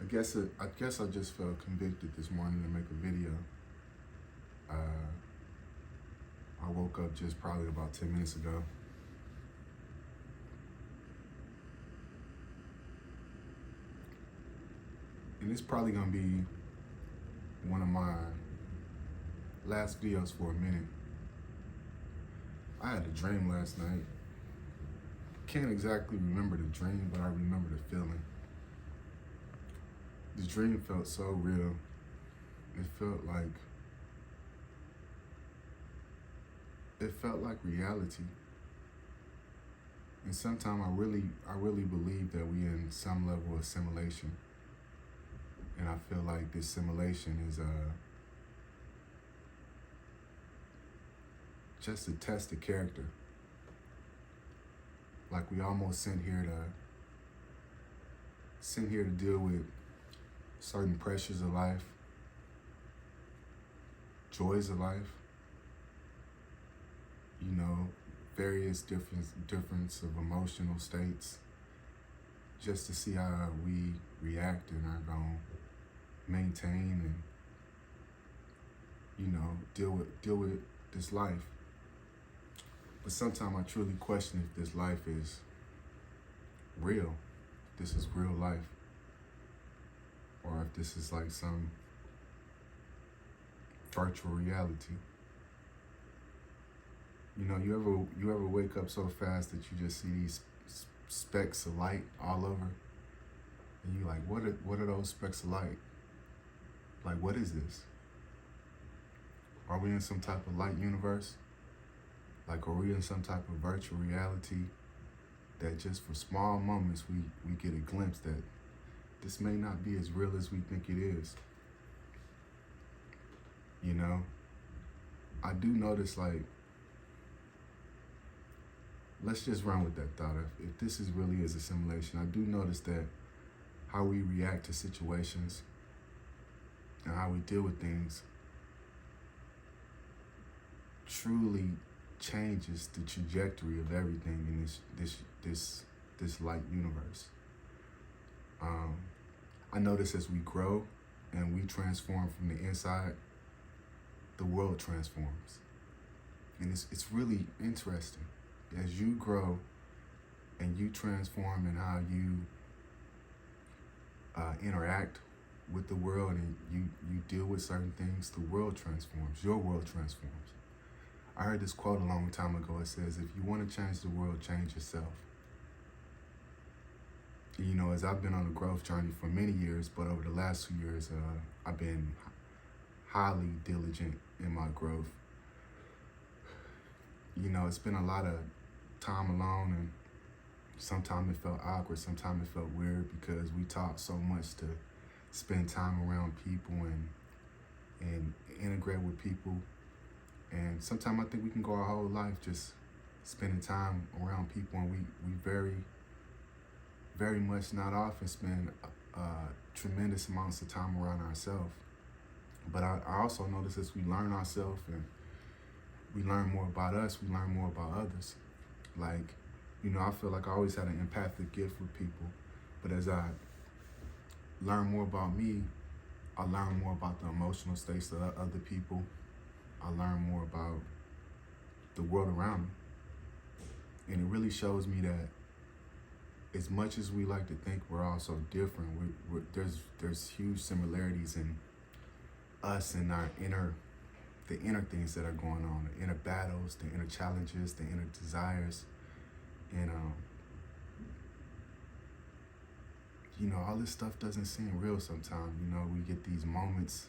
I just felt convicted this morning to make a video. I woke up just probably about 10 minutes ago. And it's probably gonna be one of my last videos for a minute. I had a dream last night. Can't exactly remember the dream, but I remember the feeling. The dream felt so real. It felt like reality. And sometimes I really believe that we in some level of simulation. And I feel like this simulation is just to test the character. Like we almost sent here to deal with certain pressures of life, joys of life, various difference of emotional states, just to see how we react and are going to maintain and, deal with this life. But sometimes I truly question if this life is real, if this is real life, or if this is like some virtual reality. You ever wake up so fast that you just see these specks of light all over, and you're like, what are those specks of light? Like, what is this? Are we in some type of light universe? Like, are we in some type of virtual reality that just for small moments we get a glimpse that this may not be as real as we think it is? I do notice, like, let's just run with that thought. If this is really is a simulation, I do notice that how we react to situations and how we deal with things truly changes the trajectory of everything in this light universe. I notice as we grow and we transform from the inside, the world transforms. And it's really interesting. As you grow and you transform in how you interact with the world and you deal with certain things, the world transforms. Your world transforms. I heard this quote a long time ago. It says, if you want to change the world, change yourself. As I've been on a growth journey for many years, but over the last 2 years, I've been highly diligent in my growth. It's been a lot of time alone, and sometimes it felt awkward, sometimes it felt weird because we talk so much to spend time around people and integrate with people. And sometimes I think we can go our whole life just spending time around people, and we very, very much not often spend tremendous amounts of time around ourselves. But I also notice as we learn ourselves and we learn more about us, we learn more about others. Like, I feel like I always had an empathic gift with people, but as I learn more about me, I learn more about the emotional states of other people. I learn more about the world around me. And it really shows me that as much as we like to think we're all so different, there's huge similarities in us and the inner things that are going on, the inner battles, the inner challenges, the inner desires. And, all this stuff doesn't seem real sometimes. We get these moments.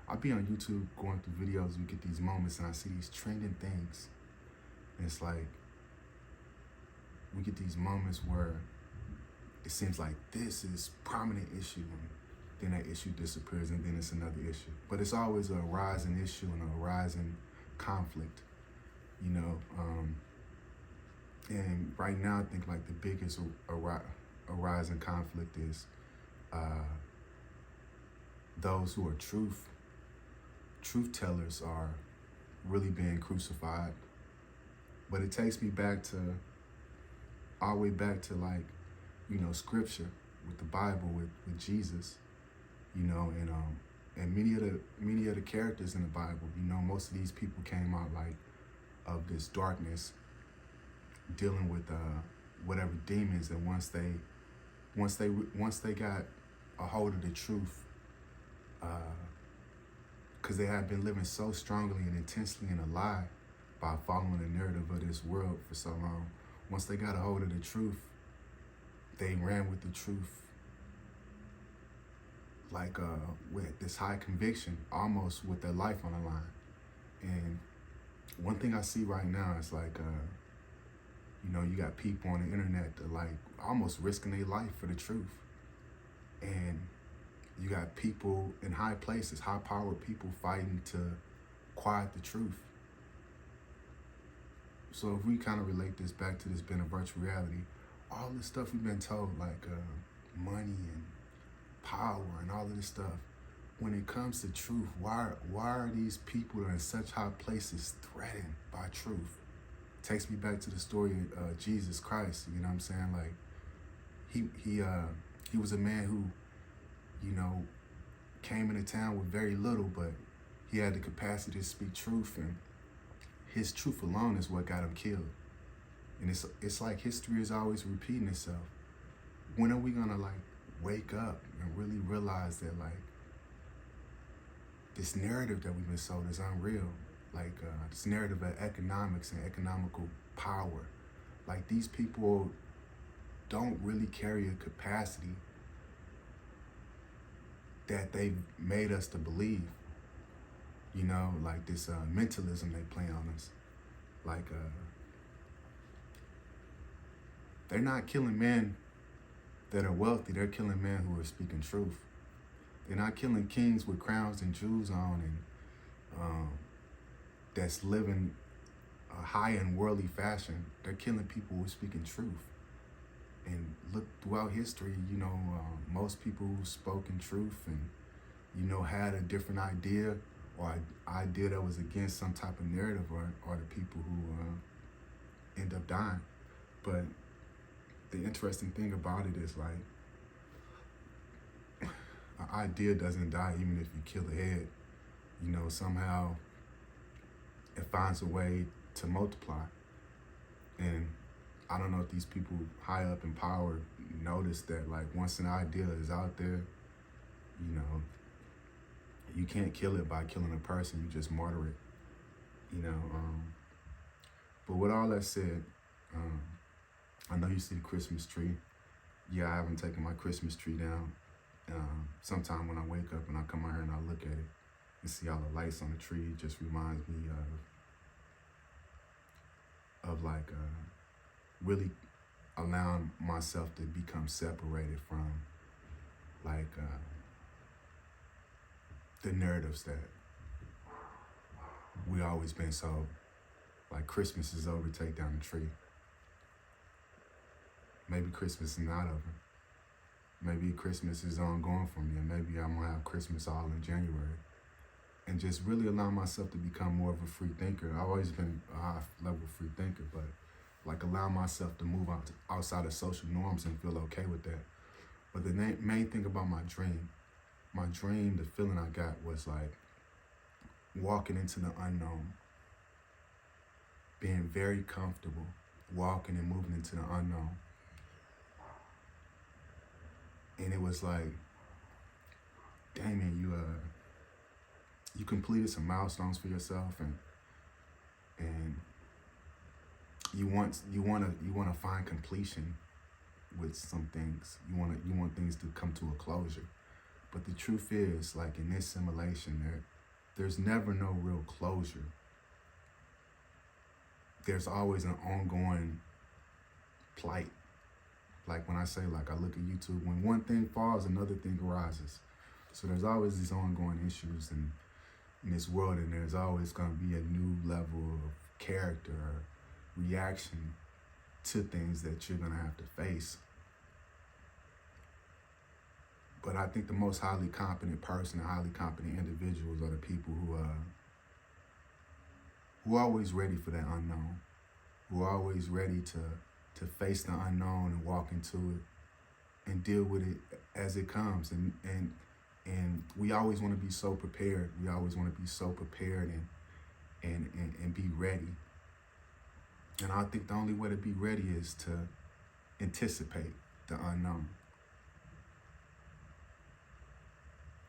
I'll be on YouTube going through videos, we get these moments and I see these trending things. And it's like, we get these moments where it seems like this is prominent issue, and then that issue disappears, and then it's another issue. But it's always a rising issue and a rising conflict, and right now I think like the biggest arising conflict is those who are truth tellers are really being crucified. But it takes me all the way back to like, scripture with the Bible, with Jesus. and many of the characters in the Bible, most of these people came out like of this darkness, dealing with whatever demons, and once they got a hold of the truth, because they had been living so strongly and intensely in a lie by following the narrative of this world for so long. Once they got a hold of the truth, they ran with the truth, like with this high conviction, almost with their life on the line. And one thing I see right now is like, you got people on the internet that like almost risking their life for the truth. And you got people in high places, high-powered people fighting to quiet the truth. So if we kind of relate this back to this being a virtual reality, all this stuff we've been told, like money and power and all of this stuff, when it comes to truth, why are these people that are in such high places threatened by truth? It takes me back to the story of Jesus Christ. You know what I'm saying? Like he was a man who, came into town with very little, but he had the capacity to speak truth, and his truth alone is what got him killed. And it's like history is always repeating itself. When are we gonna like wake up and really realize that like this narrative that we've been sold is unreal? Like this narrative of economics and economical power. Like these people don't really carry a capacity that they've made us to believe. Like this mentalism they play on us. Like they're not killing men that are wealthy, they're killing men who are speaking truth. They're not killing kings with crowns and jewels on and that's living a high and worldly fashion. They're killing people who are speaking truth. And look throughout history, most people who spoke in truth and, had a different idea or idea that was against some type of narrative are the people who end up dying. But the interesting thing about it is like, an idea doesn't die even if you kill the head. Somehow it finds a way to multiply. And I don't know if these people high up in power notice that like once an idea is out there, you can't kill it by killing a person, you just martyr it, But with all that said, I know you see the Christmas tree. Yeah, I haven't taken my Christmas tree down. Sometime when I wake up and I come out here and I look at it and see all the lights on the tree, it just reminds me of like really allowing myself to become separated from like the narratives that we always been sold. Like Christmas is over, take down the tree. Maybe Christmas is not over. Maybe Christmas is ongoing for me, and maybe I'm gonna have Christmas all in January. And just really allow myself to become more of a free thinker. I've always been a high level free thinker, but like allow myself to move outside of social norms and feel okay with that. But the main thing about my dream, the feeling I got was like walking into the unknown, being very comfortable, walking and moving into the unknown. And it was like, Damien, you completed some milestones for yourself, and you want to find completion with some things. You want things to come to a closure. But the truth is, like in this simulation, there's never no real closure. There's always an ongoing plight. Like when I say, like I look at YouTube, when one thing falls, another thing arises. So there's always these ongoing issues in this world, and there's always going to be a new level of character or reaction to things that you're going to have to face. But I think the most highly competent person and highly competent individuals are the people who are always ready for that unknown, who are always ready to face the unknown and walk into it and deal with it as it comes, and And we always want to be so prepared. We always want to be so prepared and be ready. And I think the only way to be ready is to anticipate the unknown.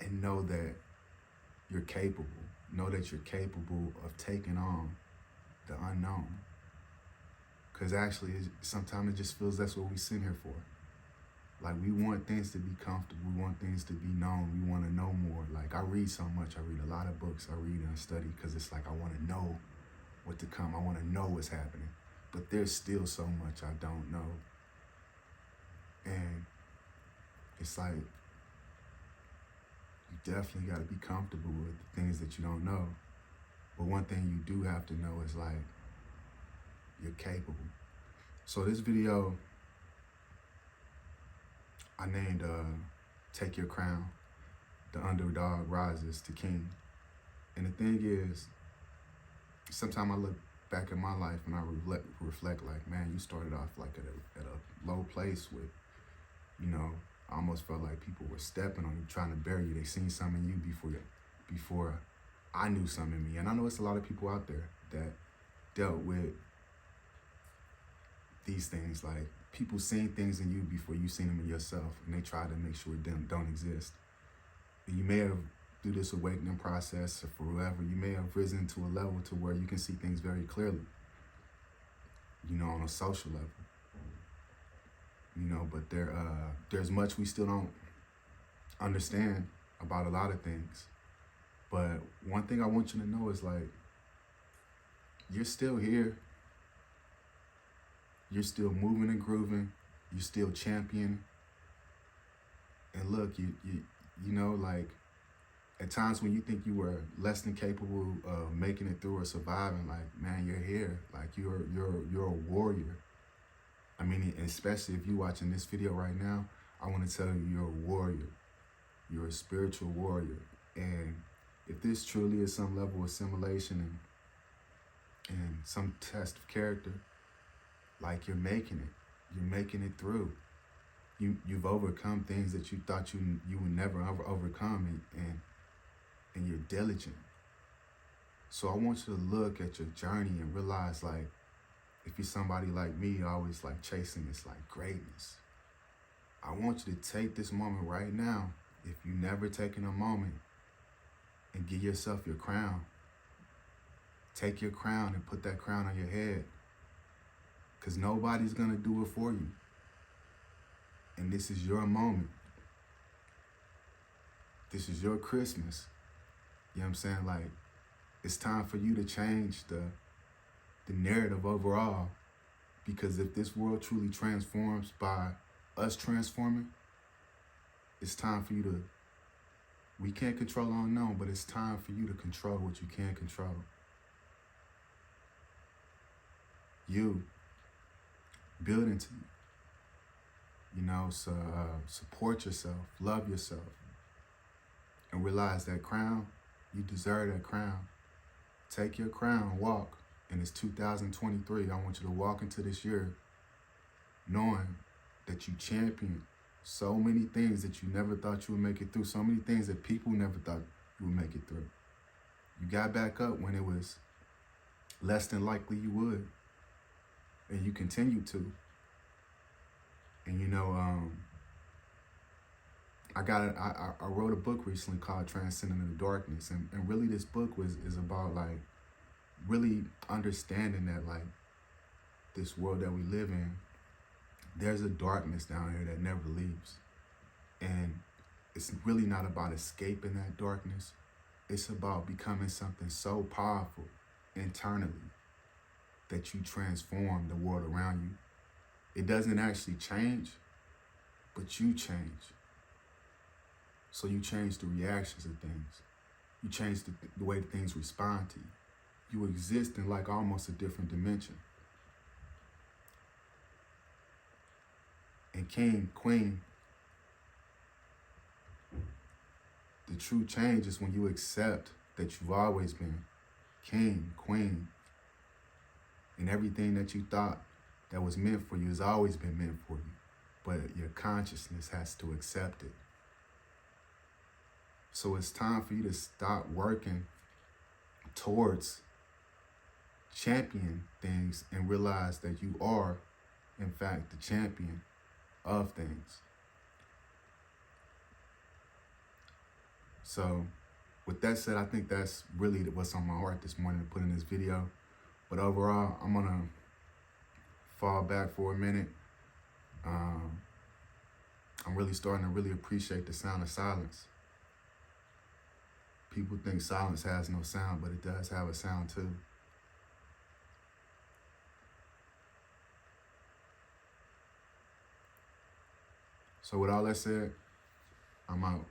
And know that you're capable. Know that you're capable of taking on the unknown. Because actually, sometimes it just feels that's what we sit here for. Like, we want things to be comfortable. We want things to be known. We want to know more. Like, I read so much. I read a lot of books. I read and I study because it's like I want to know what to come. I want to know what's happening. But there's still so much I don't know. And it's like, you definitely got to be comfortable with the things that you don't know. But one thing you do have to know is, like, you're capable. So this video, I named Take Your Crown, the underdog rises to king. And the thing is, sometimes I look back at my life and I reflect like, man, you started off like at a low place with, you know, I almost felt like people were stepping on you, trying to bury you. They seen something in you before I knew something in me. And I know it's a lot of people out there that dealt with these things. Like, people seen things in you before you seen them in yourself, and they try to make sure them don't exist. And you may have, through this awakening process or for whoever, you may have risen to a level to where you can see things very clearly, you know, on a social level. You know, but there's much we still don't understand about a lot of things. But one thing I want you to know is, like, you're still here. You're still moving and grooving. You're still championing. And look, you know, like, at times when you think you were less than capable of making it through or surviving, like, man, you're here. Like, you're a warrior. I mean, especially if you're watching this video right now, I want to tell you, you're a warrior. You're a spiritual warrior. And if this truly is some level of assimilation and some test of character, like, you're making it. You're making it through. You've overcome things that you thought you would never ever overcome, and you're diligent. So I want you to look at your journey and realize, like, if you're somebody like me, always like chasing this like greatness, I want you to take this moment right now. If you never taken a moment and give yourself your crown, take your crown and put that crown on your head, because nobody's gonna do it for you. And this is your moment. This is your Christmas. You know what I'm saying? Like, it's time for you to change the narrative overall, because if this world truly transforms by us transforming, it's time for you to, we can't control the unknown, but it's time for you to control what you can control. You, build into you, you know, so support yourself, love yourself, and realize that crown, you deserve that crown. Take your crown, walk. And it's 2023. I want you to walk into this year knowing that you championed so many things that you never thought you would make it through, so many things that people never thought you would make it through. You got back up when it was less than likely you would, and you continue to. And you know, I wrote a book recently called Transcending the Darkness, and really this book is about, like, really understanding that, like, this world that we live in, there's a darkness down here that never leaves. And it's really not about escaping that darkness. It's about becoming something so powerful internally that you transform the world around you. It doesn't actually change, but you change. So you change the reactions of things. You change the way things respond to you. You exist in, like, almost a different dimension. And king, queen, the true change is when you accept that you've always been king, queen, and everything that you thought that was meant for you has always been meant for you. But your consciousness has to accept it. So it's time for you to stop working towards champion things and realize that you are, in fact, the champion of things. So with that said, I think that's really what's on my heart this morning to put in this video. But overall, I'm gonna fall back for a minute. I'm really starting to really appreciate the sound of silence. People think silence has no sound, but it does have a sound too. So with all that said, I'm out.